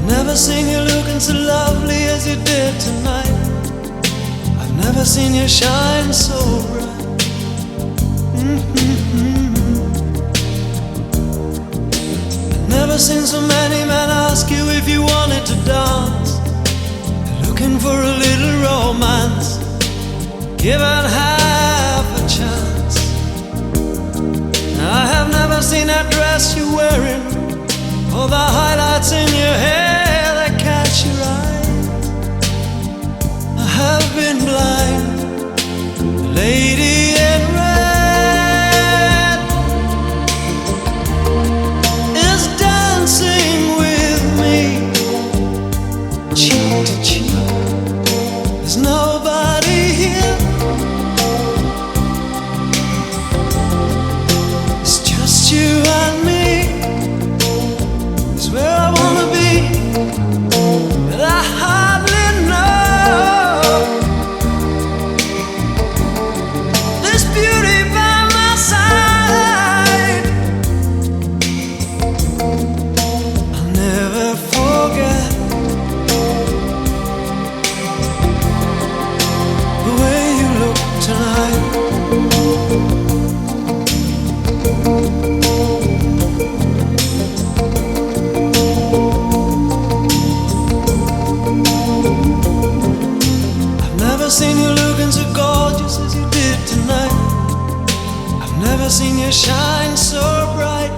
Never seen you looking so lovely as you did tonight. I've never seen you shine so bright. I've never seen so many men ask you if you wanted to dance. They're looking for a little romance, given half a chance. I have never seen that dress you're wearing, or the highlights in your hair that catch your eye. I have been blind. The lady in red is dancing with me, cheek to cheek. There's nobody here. It's just you and me. Where I wanna be, but I hardly know. This beauty by my side, I'll never forget the way you look tonight. Seen you looking so gorgeous as you did tonight. I've never seen you shine so bright.